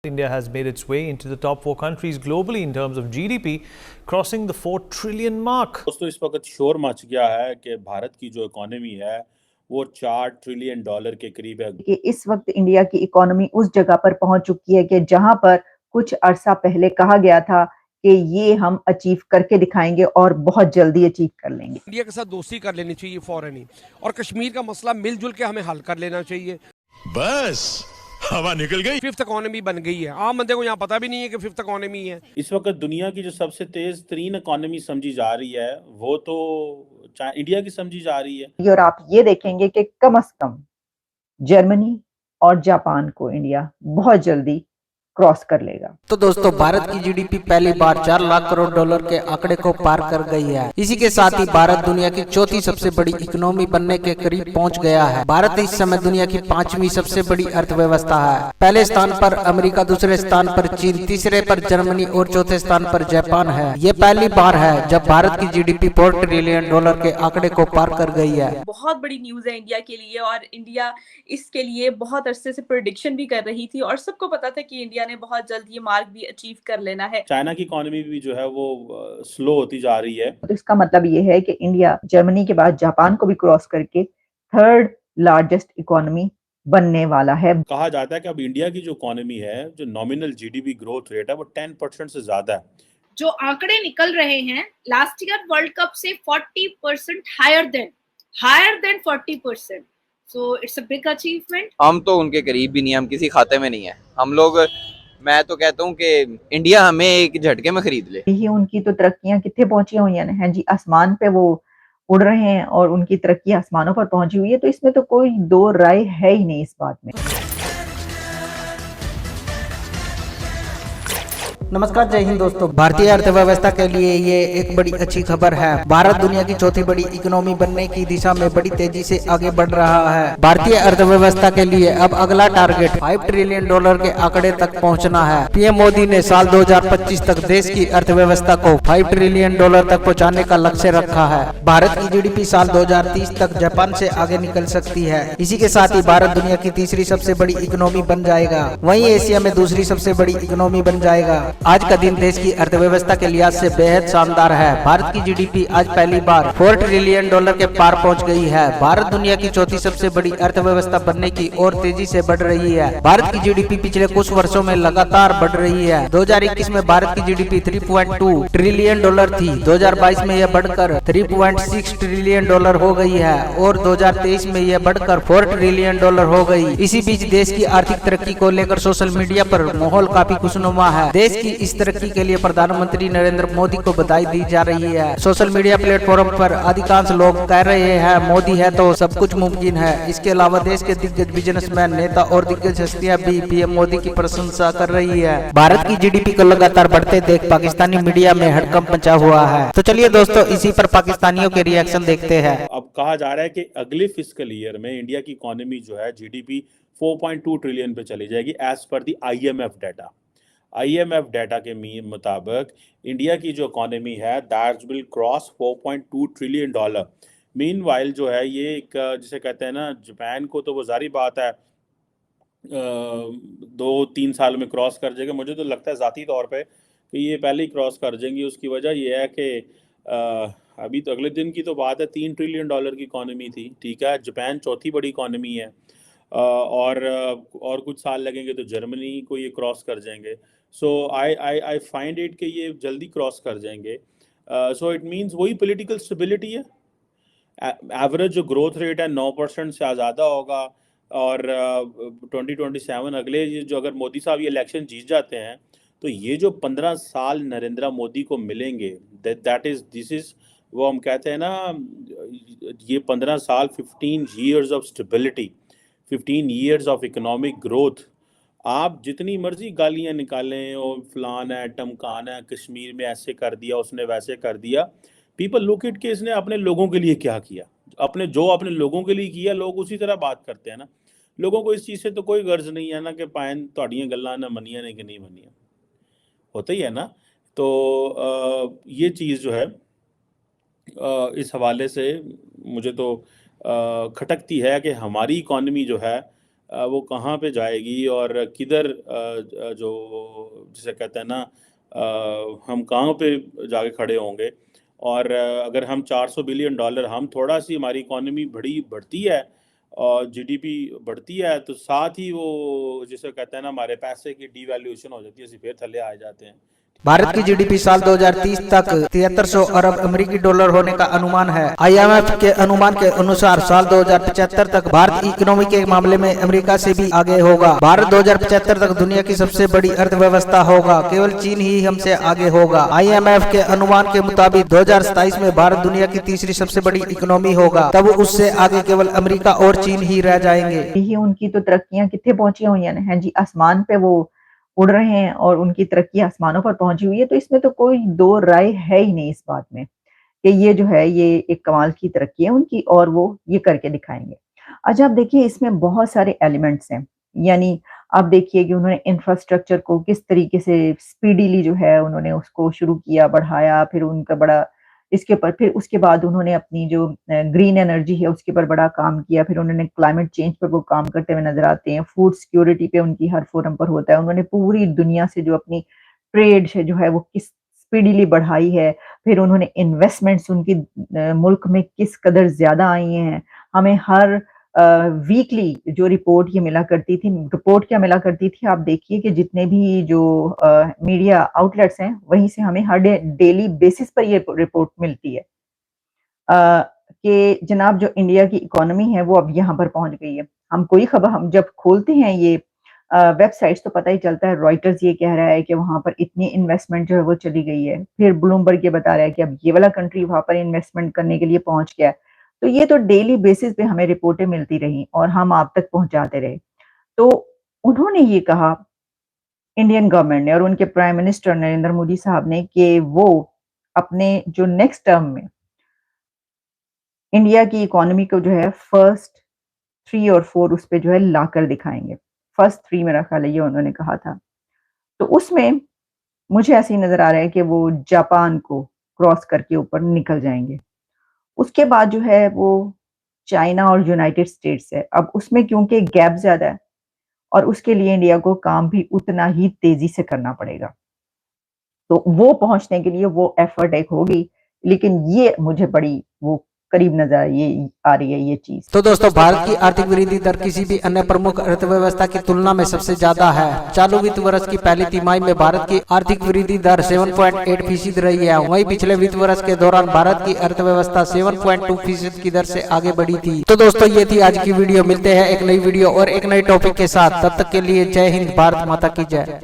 India has made its way into the top 4 countries globally in terms of GDP, crossing the 4 trillion mark. दोस्तों इस वक्त शोर much गया है कि भारत की जो इकोनॉमी है वो $4 ट्रिलियन के करीब है। कि इस वक्त इंडिया की इकोनॉमी उस जगह पर पहुंच चुकी है कि जहां पर कुछ अरसा पहले कहा गया था कि ये हम अचीव करके दिखाएंगे और बहुत जल्दी अचीव कर लेंगे। इंडिया के साथ दोस्ती कर लेनी चाहिए फौरन ही, और कश्मीर का मसला मिलजुल के हमें हल कर लेना चाहिए। बस हवा निकल गई। फिफ्थ इकोनॉमी बन गई है, आम बंदे को यहाँ पता भी नहीं है कि फिफ्थ इकोनॉमी है। इस वक्त दुनिया की जो सबसे तेज तरीन इकोनॉमी समझी जा रही है वो तो इंडिया की समझी जा रही है। और आप ये देखेंगे कि कम से कम जर्मनी और जापान को इंडिया बहुत जल्दी क्रॉस कर लेगा। तो दोस्तों भारत की जीडीपी पहली बार 4 लाख करोड़ डॉलर के आंकड़े को पार कर गई है। इसी के साथ ही भारत दुनिया की चौथी सबसे बड़ी इकोनॉमी बनने के करीब पहुंच गया है। भारत इस समय दुनिया की 5वीं सबसे बड़ी अर्थव्यवस्था है। पहले स्थान पर अमेरिका, दूसरे स्थान पर चीन, तीसरे पर जर्मनी और चौथे स्थान पर जापान है। ये पहली बार है जब भारत की जीडीपी 4 ट्रिलियन डॉलर के आंकड़े को पार कर गई है। बहुत बड़ी न्यूज है इंडिया के लिए, और इंडिया इसके लिए बहुत अरसे से प्रेडिक्शन भी कर रही थी और सबको पता था कि इंडिया ने बहुत जल्द ये मार्क भी अचीव कर लेना है। चाइना की इकोनॉमी भी जो है वो स्लो होती जा रही है। तो इसका मतलब ये है कि इंडिया जर्मनी के बाद जापान को भी क्रॉस करके 3rd लार्जेस्ट इकोनॉमी बनने वाला है। कहा जाता है कि अब इंडिया की जो इकोनॉमी है, जो नॉमिनल जीडीपी ग्रोथ रेट है वो 10% से ज्यादा है। जो आंकड़े निकल रहे हैं लास्ट ईयर वर्ल्ड कप से 40% higher than 40%, so it's a big achievement. हम तो उनके करीब भी नहीं, हम किसी खाते में नहीं है। हम लोग, मैं तो कहता हूँ कि इंडिया हमें एक झटके में खरीद ले। यही उनकी तो तरक्कियां कितने पहुंची हुई हैं जी, आसमान पे वो उड़ रहे हैं और उनकी तरक्की आसमानों पर पहुंची हुई है। तो इसमें तो कोई दो राय है ही नहीं इस बात में। नमस्कार, जय हिंद दोस्तों। भारतीय अर्थव्यवस्था के लिए ये एक बड़ी अच्छी खबर है। भारत दुनिया की चौथी बड़ी इकोनॉमी बनने की दिशा में बड़ी तेजी से आगे बढ़ रहा है। भारतीय अर्थव्यवस्था के लिए अब अगला टारगेट 5 ट्रिलियन डॉलर के आंकड़े तक पहुंचना है। पीएम मोदी ने साल 2025 तक देश की अर्थव्यवस्था को 5 ट्रिलियन डॉलर तक पहुँचाने का लक्ष्य रखा है। भारत की जीडीपी साल 2030 तक जापान से आगे निकल सकती है। इसी के साथ ही भारत दुनिया की तीसरी सबसे बड़ी इकोनॉमी बन जाएगा, वहीं एशिया में दूसरी सबसे बड़ी इकोनॉमी बन जाएगा। आज का दिन देश की अर्थव्यवस्था के लिहाज से बेहद शानदार है। भारत की जीडीपी आज पहली बार 4 ट्रिलियन डॉलर के पार पहुंच गई है। भारत दुनिया की चौथी सबसे बड़ी अर्थव्यवस्था बनने की ओर तेजी से बढ़ रही है। भारत की जीडीपी पिछले कुछ वर्षों में लगातार बढ़ रही है। 2021 में भारत की जीडीपी 3.2 ट्रिलियन डॉलर थी। 2022 में यह बढ़कर 3.6 ट्रिलियन डॉलर हो गई है और 2023 में यह बढ़कर 4 ट्रिलियन डॉलर हो गई। इसी बीच देश की आर्थिक तरक्की को लेकर सोशल मीडिया पर माहौल काफी खुशनुमा है। देश की इस तरक्की के लिए प्रधानमंत्री नरेंद्र मोदी को बधाई दी जा रही है। सोशल मीडिया प्लेटफॉर्म पर अधिकांश लोग कह रहे हैं मोदी है तो सब कुछ मुमकिन है। इसके अलावा देश के दिग्गज बिजनेसमैन, नेता और दिग्गज हस्तियां भी पीएम मोदी की प्रशंसा कर रही है। भारत की जीडीपी को लगातार बढ़ते देख पाकिस्तानी मीडिया में हड़कंप मचा हुआ है। तो चलिए दोस्तों, इसी पर पाकिस्तानियों के रिएक्शन देखते हैं। अब कहा जा रहा है कि अगले फिस्कल ईयर में इंडिया की इकोनॉमी जो है जीडीपी 4.2 ट्रिलियन पे चली जाएगी एज पर दी आईएमएफ डाटा। आईएमएफ डाटा के मुताबिक इंडिया की जो इकोनॉमी है that will cross 4.2 trillion dollar. Meanwhile जो है ये एक जिसे कहते हैं ना, जापान को तो वो जारी बात है 2-3 साल में क्रॉस कर जाएगा। मुझे तो लगता है ज़ाती तौर पे कि ये पहले ही क्रॉस कर जाएंगी। उसकी वजह यह है कि अभी तो अगले दिन की तो बात है 3 ट्रिलियन डॉलर की इकोनॉमी थी, ठीक है। जापान चौथी बड़ी इकोनॉमी है और कुछ साल लगेंगे तो जर्मनी को ये क्रॉस कर जाएंगे। सो आई फाइंड इट कि ये जल्दी क्रॉस कर जाएंगे। सो इट मींस वही पॉलिटिकल स्टेबिलिटी है। एवरेज जो ग्रोथ रेट है 9% से ज़्यादा होगा और 2027 अगले जो अगर मोदी साहब ये इलेक्शन जीत जाते हैं तो ये जो 15 साल नरेंद्र मोदी को मिलेंगे दिस इज़ वो हम कहते हैं ना, ये 15 साल 15 years of stability, 15 years of economic growth. आप जितनी मर्जी गालियां निकालें और फलाना है टमकाना है, कश्मीर में ऐसे कर दिया उसने वैसे कर दिया, पीपल लुक इट कि इसने अपने लोगों के लिए क्या किया। अपने लोगों के लिए किया, लोग उसी तरह बात करते हैं ना। लोगों को इस चीज़ से तो कोई गर्ज नहीं है ना कि पायन तुहाड़ियां गल्लां ना मनिया ने कि नहीं मनिया, होता ही है ना। तो ये चीज़ जो है इस हवाले से मुझे तो खटकती है कि हमारी इकॉनमी जो है वो कहाँ पे जाएगी और किधर जो जिसे कहते हैं ना हम कहाँ पे जाके खड़े होंगे। और अगर हम $400 बिलियन हम थोड़ा सी हमारी इकोनॉमी बढ़ती है और जीडीपी बढ़ती है तो साथ ही वो जिसे कहते हैं ना हमारे पैसे की डीवैल्यूएशन हो जाती है, फिर थल्ले आ जाते हैं। भारत की जीडीपी साल 2030 तक 7300 अरब अमेरिकी डॉलर होने का अनुमान है। आईएमएफ के अनुमान के अनुसार साल 2075 तक भारत इकोनॉमी के मामले में अमेरिका से भी आगे होगा। भारत 2075 तक दुनिया की सबसे बड़ी अर्थव्यवस्था होगा, केवल चीन ही हमसे आगे होगा। आईएमएफ के अनुमान के मुताबिक 2027 में भारत दुनिया की तीसरी सबसे बड़ी इकोनॉमी होगा, तब उससे आगे केवल अमेरिका और चीन ही रह जाएंगे। उनकी तो तरक्कियां कितने पहुंची हुई हैं जी, आसमान पे वो उड़ रहे हैं और उनकी तरक्की आसमानों पर पहुंची हुई है। तो इसमें तो कोई दो राय है ही नहीं इस बात में कि ये जो है ये एक कमाल की तरक्की है उनकी और वो ये करके दिखाएंगे। अच्छा आप देखिए इसमें बहुत सारे एलिमेंट्स हैं, यानी आप देखिए कि उन्होंने इंफ्रास्ट्रक्चर को किस तरीके से स्पीडीली जो है उन्होंने उसको शुरू किया, बढ़ाया, फिर उनका बड़ा इसके ऊपर फिर उसके बाद उन्होंने अपनी जो ग्रीन एनर्जी है उसके ऊपर बड़ा काम किया, फिर उन्होंने क्लाइमेट चेंज पर वो काम करते हुए नजर आते हैं। फूड सिक्योरिटी पे उनकी हर फोरम पर होता है। उन्होंने पूरी दुनिया से जो अपनी ट्रेड है जो है वो किस स्पीडीली बढ़ाई है, फिर उन्होंने इन्वेस्टमेंट्स उनकी मुल्क में किस कदर ज्यादा आई हैं। हमें हर वीकली जो रिपोर्ट ये मिला करती थी, रिपोर्ट क्या मिला करती थी आप देखिए कि जितने भी जो मीडिया आउटलेट्स हैं वहीं से हमें हर डेली बेसिस पर ये रिपोर्ट मिलती है कि जनाब जो इंडिया की इकोनॉमी है वो अब यहाँ पर पहुंच गई है। हम कोई खबर हम जब खोलते हैं ये वेबसाइट्स तो पता ही चलता है, रॉयटर्स ये कह रहा है कि वहां पर इतनी इन्वेस्टमेंट जो है वो चली गई है, फिर ब्लूमबर्ग ये बता रहा है कि अब ये वाला कंट्री वहां पर इन्वेस्टमेंट करने के लिए पहुंच गया। तो ये तो डेली बेसिस पे हमें रिपोर्टें मिलती रही और हम आप तक पहुंचाते रहे। तो उन्होंने ये कहा इंडियन गवर्नमेंट ने और उनके प्राइम मिनिस्टर नरेंद्र मोदी साहब ने कि वो अपने जो नेक्स्ट टर्म में इंडिया की इकोनॉमी को जो है फर्स्ट 3 और 4 उस पे जो है लाकर दिखाएंगे। फर्स्ट 3 मेरा ख्याल है ये उन्होंने कहा था। तो उसमें मुझे ऐसे ही नजर आ रहा है कि वो जापान को क्रॉस करके ऊपर निकल जाएंगे। उसके बाद जो है वो चाइना और यूनाइटेड स्टेट्स है। अब उसमें क्योंकि गैप ज्यादा है और उसके लिए इंडिया को काम भी उतना ही तेजी से करना पड़ेगा, तो वो पहुंचने के लिए वो एफर्ट एक होगी, लेकिन ये मुझे बड़ी वो करीब नजर आ रही है ये चीज। तो दोस्तों भारत की आर्थिक वृद्धि दर किसी भी अन्य प्रमुख अर्थव्यवस्था की तुलना में सबसे ज्यादा है। चालू वित्त वर्ष की पहली तिमाही में भारत की आर्थिक वृद्धि दर 7.8% रही है। वहीं पिछले वित्त वर्ष के दौरान भारत की अर्थव्यवस्था 7.2% की दर से आगे बढ़ी थी। तो दोस्तों ये थी आज की वीडियो। मिलते हैं एक नई वीडियो और एक नए टॉपिक के साथ, तब तक के लिए जय हिंद, भारत माता की जय।